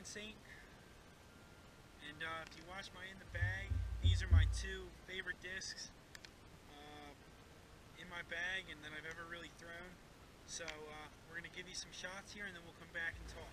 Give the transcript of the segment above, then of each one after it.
line Saint. And if you watch my in the bag, these are my two favorite discs in my bag and that I've ever really thrown. So we're going to give you some shots here and then we'll come back and talk.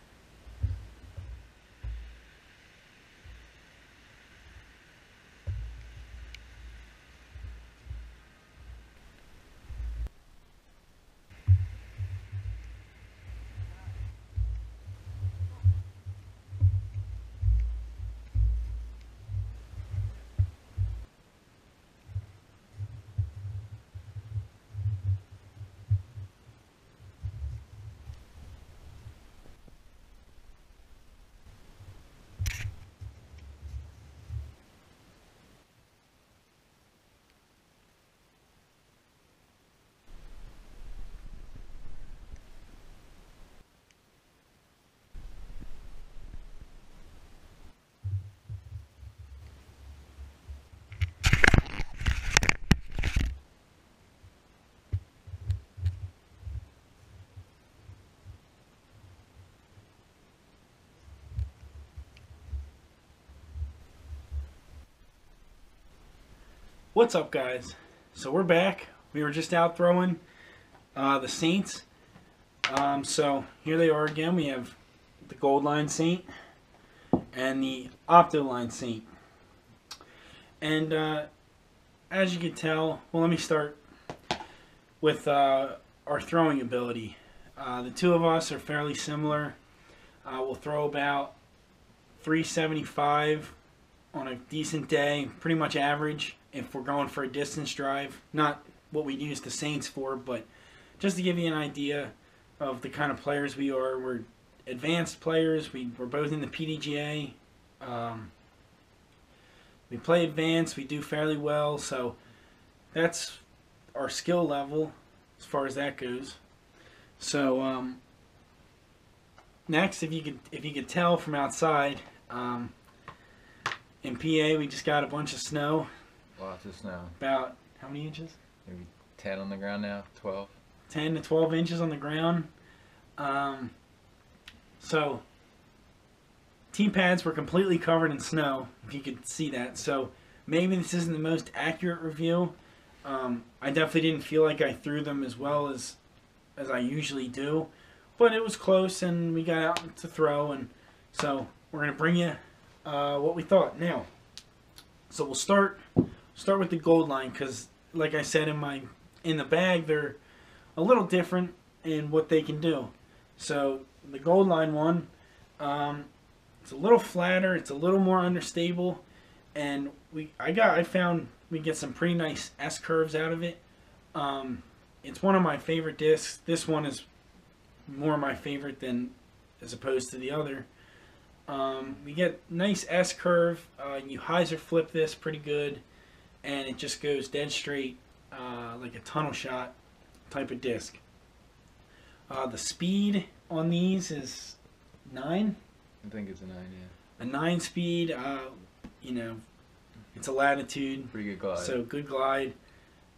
What's up, guys? So we're back. We were just out throwing the Saints. So here they are again. We have the Gold Line Saint and the Opto Line Saint. And as you can tell, well, let me start with our throwing ability. The two of us are fairly similar. We'll throw about 375 on a decent day, pretty much average if we're going for a distance drive. Not what we use the Saints for, but just to give you an idea of the kind of players we are. We're advanced players. We're both in the PDGA. We play advanced. We do fairly well, so that's our skill level as far as that goes. So next, if you could tell from outside, in PA we just got a bunch of snow. Lots of snow. About how many inches? Maybe 10 on the ground now, 12. 10 to 12 inches on the ground. So tee pads were completely covered in snow, if you could see that. So maybe this isn't the most accurate review. I definitely didn't feel like I threw them as well as I usually do, but it was close and we got out to throw, and so we're going to bring you what we thought now. So we'll start with the Gold Line, because like I said in the bag, they're a little different in what they can do. So the Gold Line one, it's a little flatter, it's a little more understable, and I found we get some pretty nice S curves out of it. It's one of my favorite discs. This one is more my favorite than as opposed to the other. We get nice S curve. You hyzer flip this pretty good, and it just goes dead straight, like a tunnel shot type of disc. The speed on these is 9. I think it's a 9, yeah. A 9 speed. You know, it's a Latitude. Pretty good glide. So good glide.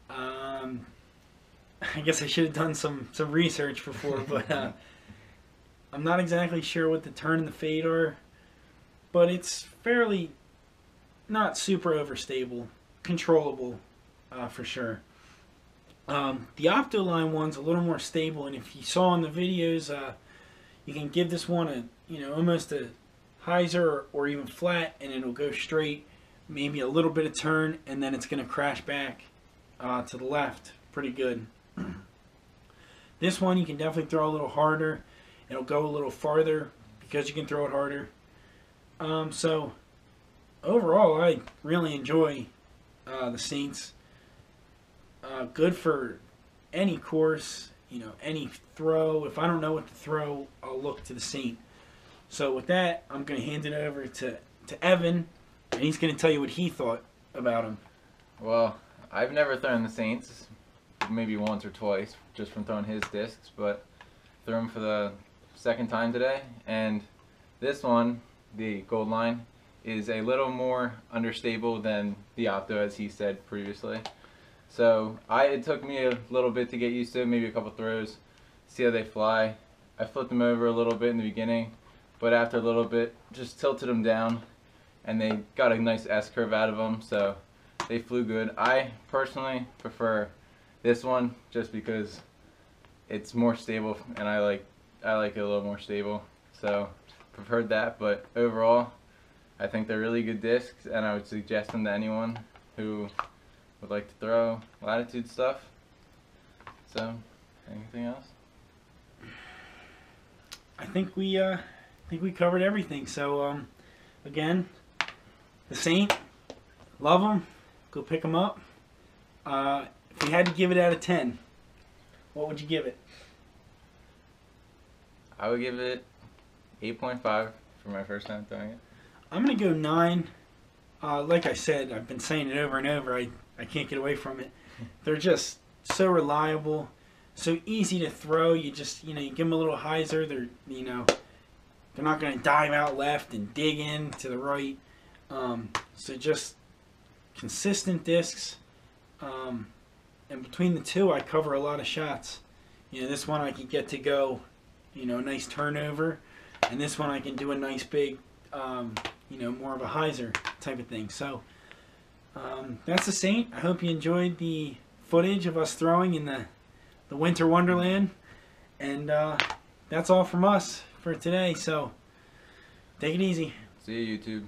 I guess I should have done some research before, but I'm not exactly sure what the turn and the fade are, but it's fairly not super overstable, controllable for sure. The Opto Line one's a little more stable, and if you saw in the videos, you can give this one almost a hyzer or even flat, and it'll go straight, maybe a little bit of turn, and then it's going to crash back to the left pretty good. This one you can definitely throw a little harder. It'll go a little farther because you can throw it harder. So overall, I really enjoy the Saints. Good for any course, any throw. If I don't know what to throw, I'll look to the Saint. So with that, I'm going to hand it over to Evan, and he's going to tell you what he thought about him. Well, I've never thrown the Saints, maybe once or twice, just from throwing his discs, but threw them for the second time today, and this one, the Gold Line, is a little more understable than the Opto, as he said previously. So it took me a little bit to get used to it, maybe a couple throws, see how they fly. I flipped them over a little bit in the beginning, but after a little bit, just tilted them down, and they got a nice S-curve out of them, so they flew good. I personally prefer this one just because it's more stable, and I like it a little more stable, so preferred that. But overall, I think they're really good discs, and I would suggest them to anyone who would like to throw Latitude stuff. So, anything else? I think we covered everything. So again, the Saint, love them. Go pick them up. If you had to give it out of 10, what would you give it? I would give it 8.5 for my first time throwing it. I'm gonna go 9. Like I said, I've been saying it over and over. I can't get away from it. They're just so reliable, so easy to throw. You just you give them a little hyzer. They're they're not gonna dive out left and dig in to the right. So just consistent discs. And between the two, I cover a lot of shots. This one I can get to go, a nice turnover, and this one I can do a nice big, more of a hyzer type of thing. So that's the Saint. I hope you enjoyed the footage of us throwing in the winter wonderland, and that's all from us for today. So take it easy. See you, YouTube.